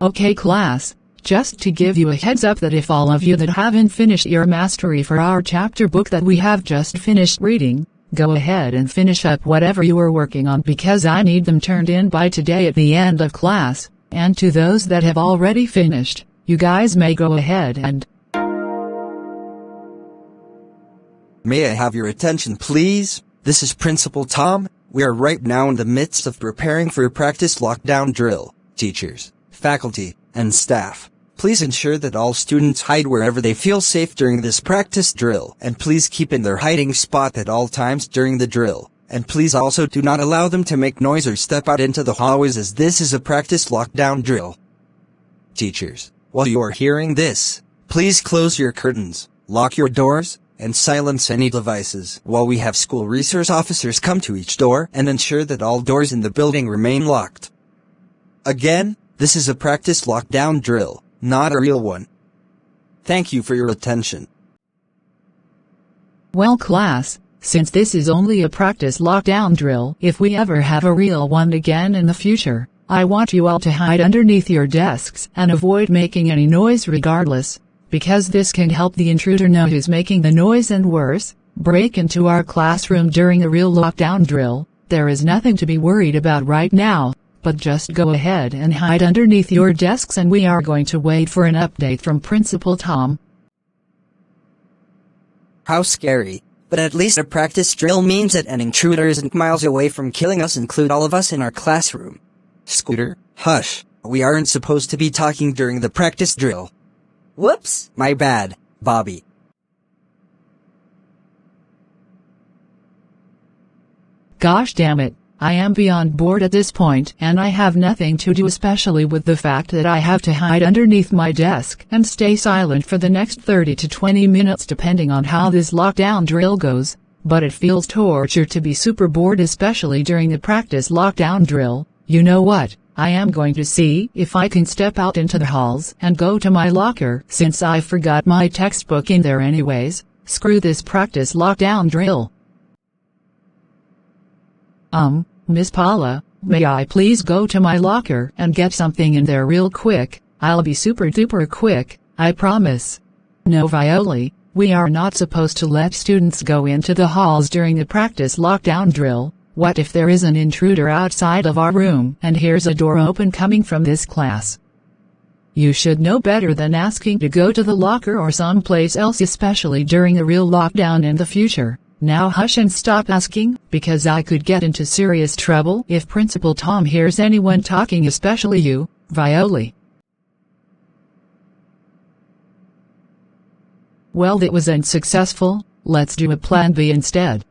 Okay class, just to give you a heads up that if all of you that haven't finished your mastery for our chapter book that we have just finished reading, go ahead and finish up whatever you are working on because I need them turned in by today at the end of class, and to those that have already finished, you guys may go ahead and... May I have your attention please? This is Principal Tom. We are right now in the midst of preparing for a practice lockdown drill. Teachers, faculty, and staff, please ensure that all students hide wherever they feel safe during this practice drill, and please keep in their hiding spot at all times during the drill, and please also do not allow them to make noise or step out into the hallways as this is a practice lockdown drill. Teachers, while you are hearing this, please close your curtains, lock your doors, and silence any devices while we have school resource officers come to each door and ensure that all doors in the building remain locked. Again, this is a practice lockdown drill, not a real one. Thank you for your attention. Well class, since this is only a practice lockdown drill, if we ever have a real one again in the future, I want you all to hide underneath your desks and avoid making any noise regardless, because this can help the intruder know who's making the noise and worse, break into our classroom during a real lockdown drill. There is nothing to be worried about right now. But just go ahead and hide underneath your desks and we are going to wait for an update from Principal Tom. How scary, but at least a practice drill means that an intruder isn't miles away from killing us, include all of us in our classroom. Scooter, hush, we aren't supposed to be talking during the practice drill. Whoops, my bad, Bobby. Gosh damn it. I am beyond bored at this point and I have nothing to do, especially with the fact that I have to hide underneath my desk and stay silent for the next 30 to 20 minutes depending on how this lockdown drill goes, but it feels torture to be super bored, especially during the practice lockdown drill. You know what, I am going to see if I can step out into the halls and go to my locker since I forgot my textbook in there anyways. Screw this practice lockdown drill. Miss Paula, may I please go to my locker and get something in there real quick? I'll be super duper quick, I promise. No, Violy, we are not supposed to let students go into the halls during the practice lockdown drill. What if there is an intruder outside of our room and here's a door open coming from this class? You should know better than asking to go to the locker or someplace else, especially during a real lockdown in the future. Now hush and stop asking, because I could get into serious trouble if Principal Tom hears anyone talking, especially you, Violy. Well, that was unsuccessful. Let's do a plan B instead.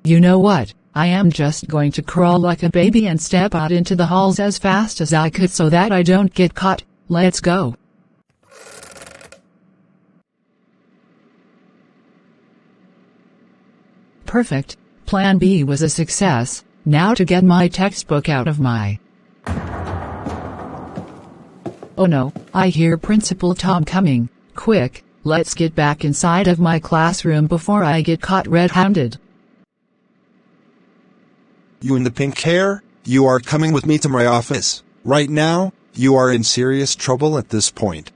You know what? I am just going to crawl like a baby and step out into the halls as fast as I could so that I don't get caught. Let's go. Perfect. Plan B was a success. Now to get my textbook out of my... Oh no, I hear Principal Tom coming. Quick, let's get back inside of my classroom before I get caught red-handed. You in the pink hair, you are coming with me to my office. Right now, you are in serious trouble at this point.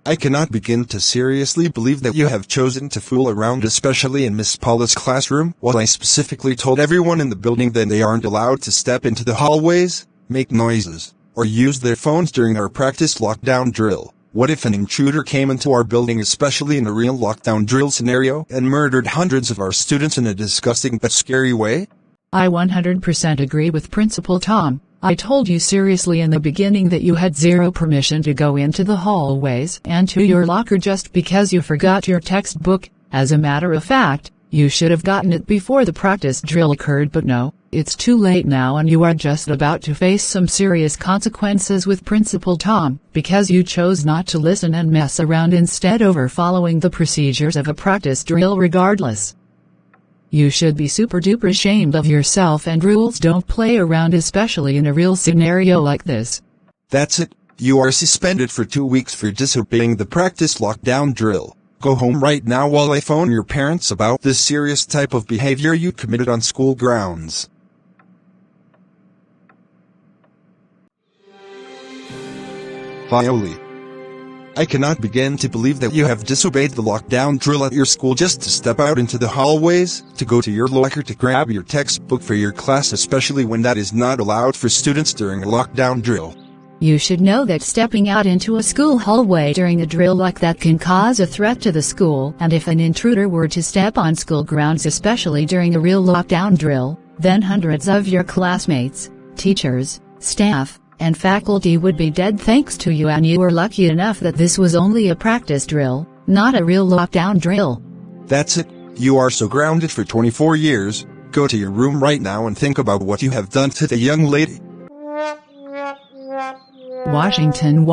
I cannot begin to seriously believe that you have chosen to fool around, especially in Miss Paula's classroom, while I specifically told everyone in the building that they aren't allowed to step into the hallways, make noises, or use their phones during our practice lockdown drill. What if an intruder came into our building, especially in a real lockdown drill scenario, and murdered hundreds of our students in a disgusting but scary way? I 100% agree with Principal Tom. I told you seriously in the beginning that you had zero permission to go into the hallways and to your locker just because you forgot your textbook. As a matter of fact, you should have gotten it before the practice drill occurred, but no, it's too late now and you are just about to face some serious consequences with Principal Tom because you chose not to listen and mess around instead over following the procedures of a practice drill regardless. You should be super duper ashamed of yourself, and rules don't play around, especially in a real scenario like this. That's it. You are suspended for 2 weeks for disobeying the practice lockdown drill. Go home right now while I phone your parents about this serious type of behavior you committed on school grounds. Violy. I cannot begin to believe that you have disobeyed the lockdown drill at your school just to step out into the hallways, to go to your locker to grab your textbook for your class, especially when that is not allowed for students during a lockdown drill. You should know that stepping out into a school hallway during a drill like that can cause a threat to the school, and if an intruder were to step on school grounds, especially during a real lockdown drill, then hundreds of your classmates, teachers, staff, and faculty would be dead thanks to you, and you were lucky enough that this was only a practice drill, not a real lockdown drill. That's it. You are so grounded for 24 years. Go to your room right now and think about what you have done to the young lady. Washington.